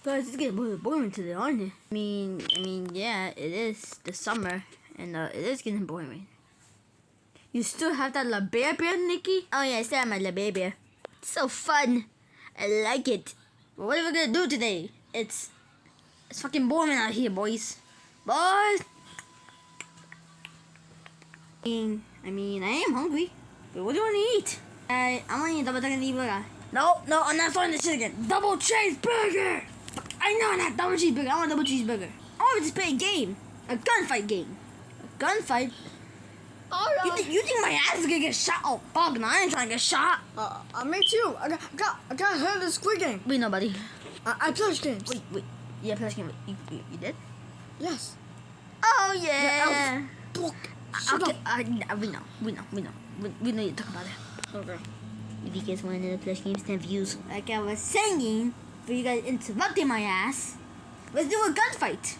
Guys, it's getting really boring today, aren't it? I mean, yeah, it is the summer, and it is getting boring. You still have that La Bear bear, Nickey? Oh yeah, I still have my La Bear bear. It's so fun. I like it. But what are we gonna do today? It's fucking boring out here, boys. Boys! I mean, I am hungry. But what do you want to eat? I want to eat double chicken burger. No, I'm not starting this shit again. Double cheeseburger! I know not double cheeseburger. I want double cheeseburger. I want to just play a game. A gunfight game. A gunfight? Alright. You think my ass is gonna get shot? Oh, fuck, no, I ain't trying to get shot. Me too. I got hurt in the Squid Game. Wait, nobody. I pledged games. Wait. Yeah, pledged game. You did? Yes. Oh, yeah. Okay, we know. We know you talk about it. Okay. If you guys want to know the pledge games, 10 views. Like I was saying, for you guys interrupting my ass, let's do a gunfight.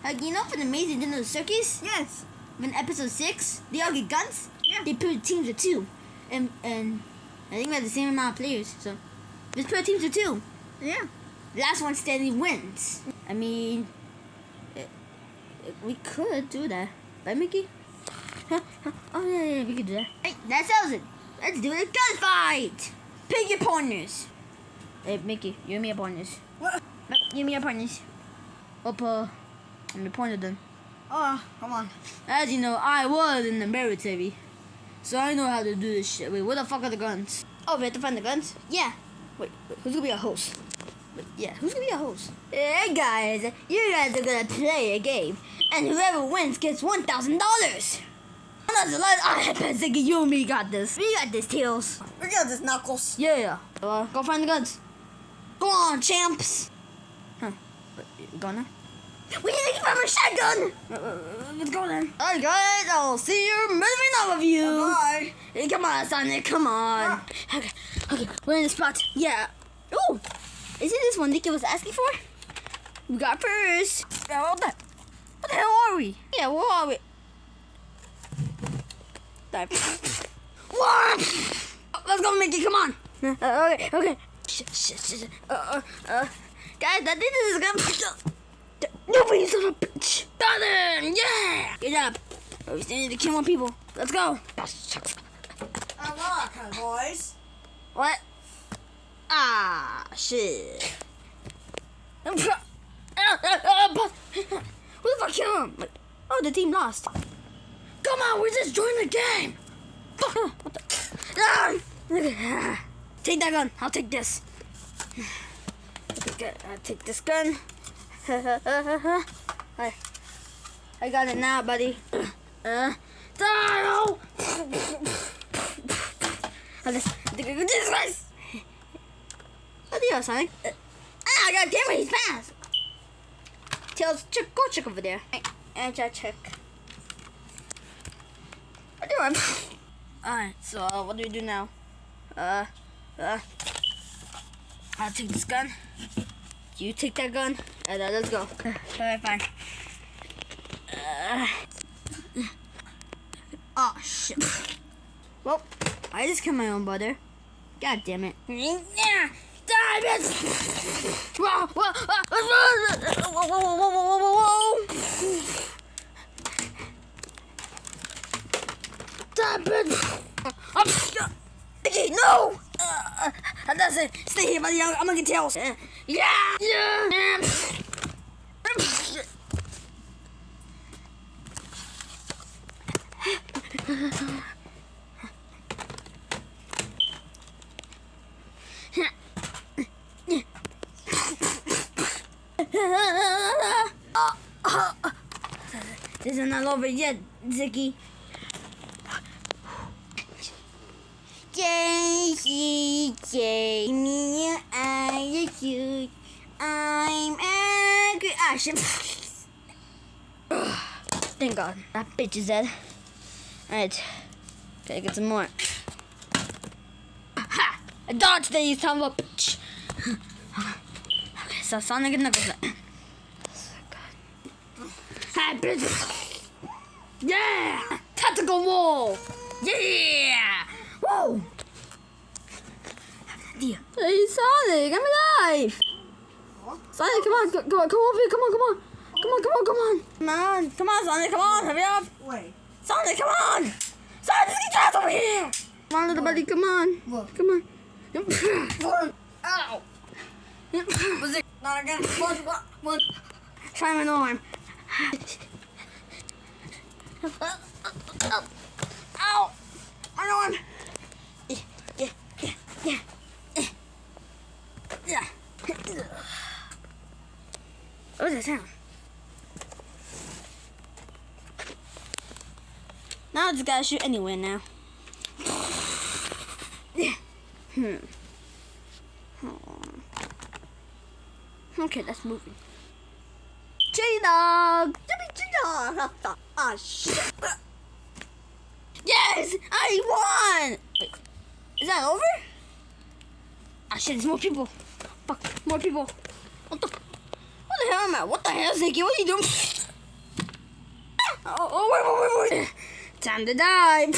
Like, you know, for the Amazing Dinner Circus? Yes. In episode 6, they all get guns. Yeah. They put teams of 2. And I think we have the same amount of players. So, let's put teams of 2. Yeah. Last one standing wins. I mean, we could do that. Right, Mickey? Oh, yeah, we could do that. Hey, that settles it. Let's do a gunfight. Pick your partners. Hey, Mickey, you and me are partners. What? You and me are partners. I'm your partner then. Come on. As you know, I was in the military, so I know how to do this shit. Wait, where the fuck are the guns? Oh, we have to find the guns? Yeah. Wait, who's gonna be our host? Who's gonna be our host? Hey guys, you guys are gonna play a game, and whoever wins gets $1,000. I think you and me got this. We got this, Tails. We got this, Knuckles. Yeah. Go find the guns. Go on, champs. Huh? You going now? We need to find my shotgun! Let's go then. Alright guys, I'll see you moving on with you. Bye. Hey, come on, Sonic, come on. Okay, we're in the spot. Yeah. Ooh, is it this one Nickey was asking for? We got first. What the hell are we? Yeah, where are we? What? Let's go, Mickey, come on. Okay. Shit. Guys, I think this is gonna... Nobody son of a bitch! Got him! Yeah! Good job. We still need to kill more people. Let's go. I'm on, boys. What? Shit. Who the fuck killed him? Oh, the team lost. Come on, we're just joining the game. What the? Take that gun. I'll take this. I'll take this gun. I got it now, buddy. Die! This guy's. What do you have, Sonic? God damn it, he's fast. Tails, go check over there. And check. What do you want? Alright, so what do we do now? I'll take this gun. You take that gun, and let's go. Alright, fine. Oh, shit. Well, I just killed my own brother. God damn it. Yeah! Die, bitch! Whoa! Die, bitch! Nickey, no! That's it. Stay here, buddy. I'm gonna get tails. Yeah! This is not over yet, Zicky. J, me, I, you, I'm angry. Shit. Thank God. That bitch is dead. Alright. Gotta get some more. Ha! I dodged that, you son of a bitch. Okay, so Sonic and Knuckles. Ha, bitch. Yeah! Tactical wall! Yeah! Whoa! I have an idea. Hey, Sonic, I'm alive! Sonic, come on, come on, come over here, come on, come on. Come on, come on, come on. Come on, Sonic, come on, hurry up. Wait. Sonic, come on. Sonic, just get your ass over here. Come on, little buddy, come on. What? Come on. Ow! Was it not again? One. Try my arm. Ow! My arm. Yeah. What was that sound? Now I just gotta shoot anywhere now. Yeah. Okay, let's move it. J-Dog! Ah, shit. Yes! I won! Wait, is that over? Ah, shit, there's more people. Fuck, more people. What the hell am I? What the hell, Nickey? What are you doing? Oh, wait. Time to die.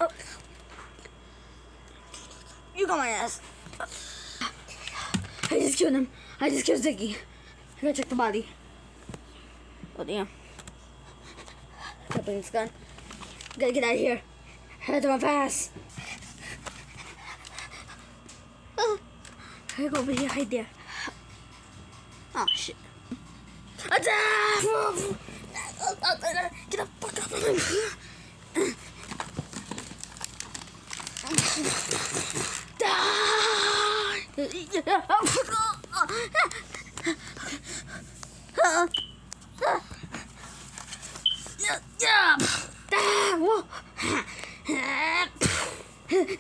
Oh. You got my ass. I just killed him. I just killed Nickey. I gotta check the body. Oh, damn. I gotta bring this gun. I gotta get out of here. I gotta do my pass. Oh. I gotta go over here, hide there. Oh, shit. Attack! Get the fuck up.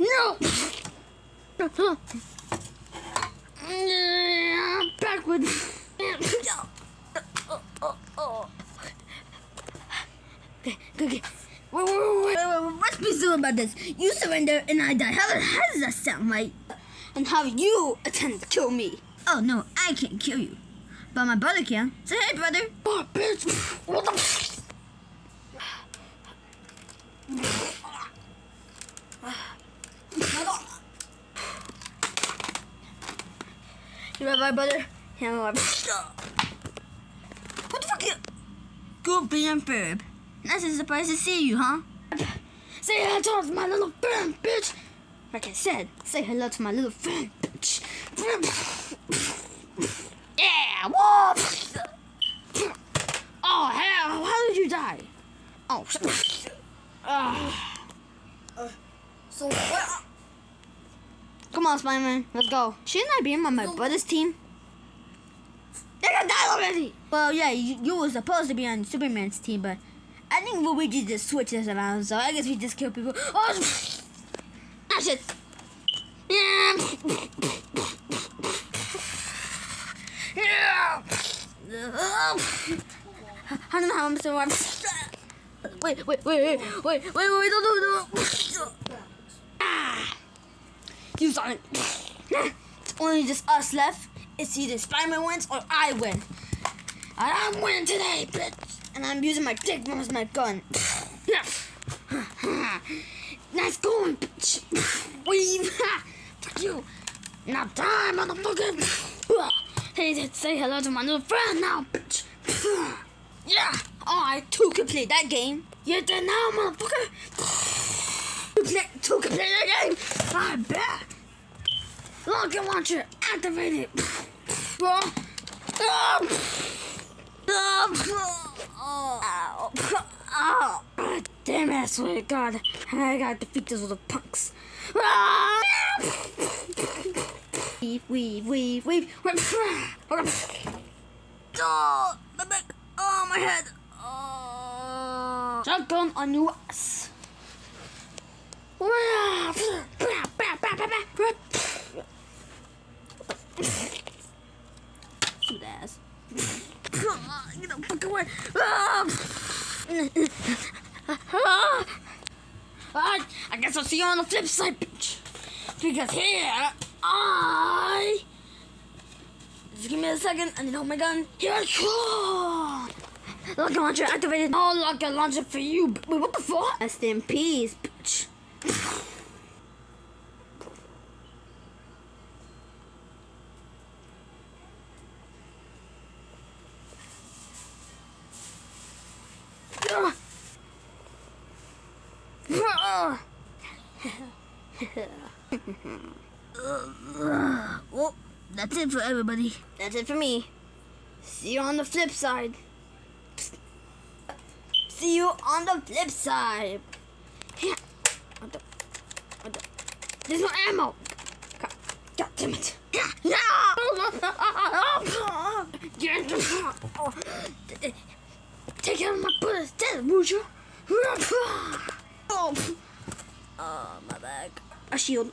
No! Backward. Okay. Wait. Let's be serious about this. You surrender and I die. How does that sound, right? And how you attempt to kill me? Oh no, I can't kill you, but my brother can. Say hey, brother. Oh, bitch. What the? You right, brother? Yeah, I'm right. What the fuck? Good being verb. Nice and surprised to see you, huh? Say hello to my little friend, bitch. Like I said, say hello to my little friend, bitch. Yeah, whoa. Oh, hell, how did you die? Oh, So what? Come on, Spider-Man, let's go. Shouldn't I be in my brother's team? They're gonna die already! Well, yeah, you were supposed to be on Superman's team, but I think Luigi just switches around, so I guess we just kill people. Oh, shit! Yeah! I don't know how I'm still alive. Wait, don't. Ah! You saw it. It's only just us left. It's either Spider-Man wins or I win. And I'm winning today, bitch. And I'm using my dick as my gun. Nice going, bitch. Weave. Fuck you. Now die, motherfucker. Hey, say hello to my little friend now, bitch. Yeah. Oh, I too can play that game. You're dead now, motherfucker. Two can play that game. I bet. Rocket launcher activated. Oh, damn it, I swear to God. I gotta defeat those little punks. Weave. Oh, my back. Oh, my head. Oh. Shotgun on your ass. Shoot ass. Get the fuck away. I guess I'll see you on the flip side, bitch. Because here, just give me a second and then hold my gun. Here I come. Rocket launcher activated. Oh, rocket launcher for you. Wait, what the fuck? Rest in peace, bitch. Well, that's it for everybody. That's it for me. See you on the flip side. See you on the flip side. There's no ammo. God damn it. Take out my bullets, would you? Oh, my bag. A shield.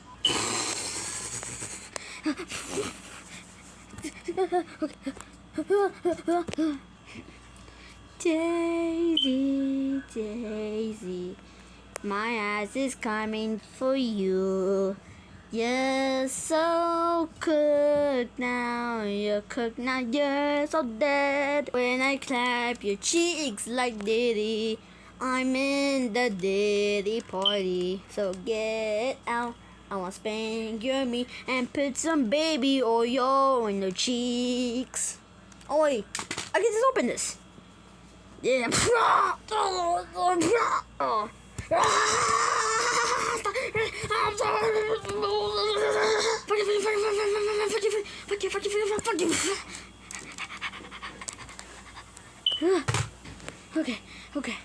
Daisy, Daisy, my ass is coming for you. You're so cooked now, you're cooked now, you're so dead. When I clap your cheeks like Diddy, I'm in the Diddy party. So get out, I wanna spank your meat and put some baby oil on your cheeks. Oh wait, I can just open this. Yeah. Okay, okay.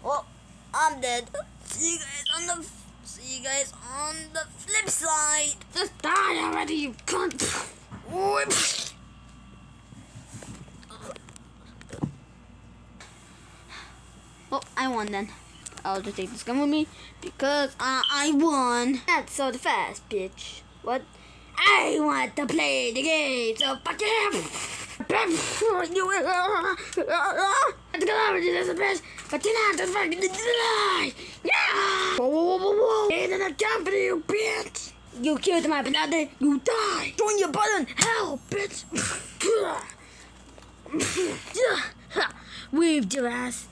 Well, I'm dead. See you guys on the flip side. Just die already, you cunt. Well, I won then. I'll just take this gun with me because I won. That's so fast, bitch. What? I want to play the game, so fuck you. This is the best, but you have to fucking die. Yeah. Ain't enough time for you, bitch. You killed my brother, you die. Join your button, hell, bitch. Weave your ass.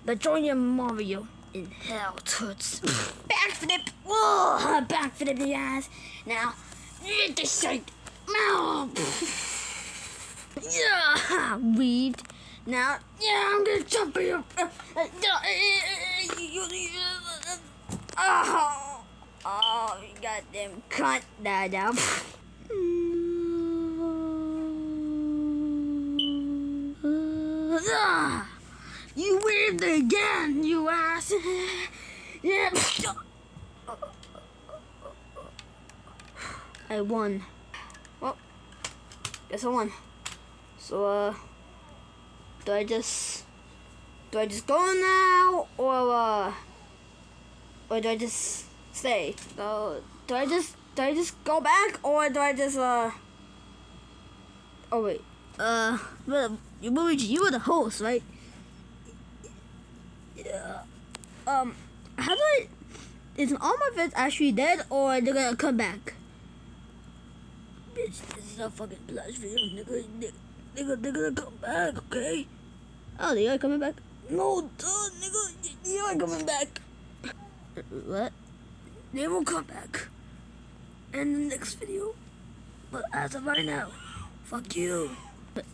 But join your Mario in hell, toots. Backflip! Whoa! Backflip the ass. Now, get this shit. No! Yeah! Weaved. Now, yeah, I'm gonna jump for you. Oh, you goddamn cunt. Now. You weaved again, you ass. Yeah. I won. Well, guess I won. So, do I just go now, or do I just stay? So, do I just go back, or do I just oh wait, well, Luigi, you were the host, right? Yeah. How do I? Is all my friends actually dead, or they're gonna come back? Bitch, this is a fucking flash video, nigga. They're gonna come back, okay? Oh, they are coming back? No, duh, nigga, they are coming back. What? They will come back in the next video. But as of right now, fuck you.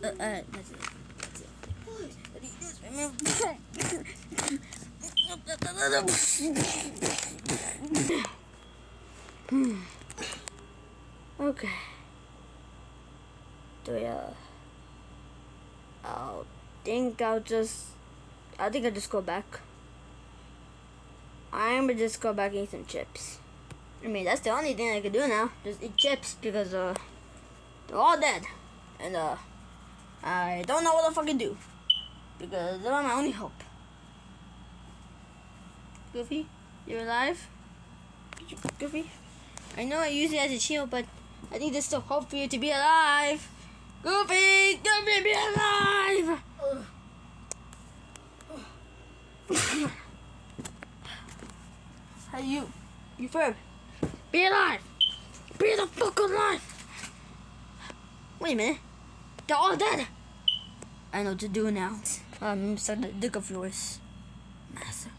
Alright, that's it. Okay. So yeah, I think I'll just go back. I'm gonna just go back and eat some chips. I mean, that's the only thing I can do now. Just eat chips because they're all dead, and I don't know what to fucking do because they're my only hope. Goofy, you're alive? Goofy, I know I use it as a shield, but I think there's still hope for you to be alive. Goofy, Goofy, be alive! Hey, you firm. Be alive! Be the fuck alive! Wait a minute. They're all dead! I know what to do now. Start the dick of yours. Master.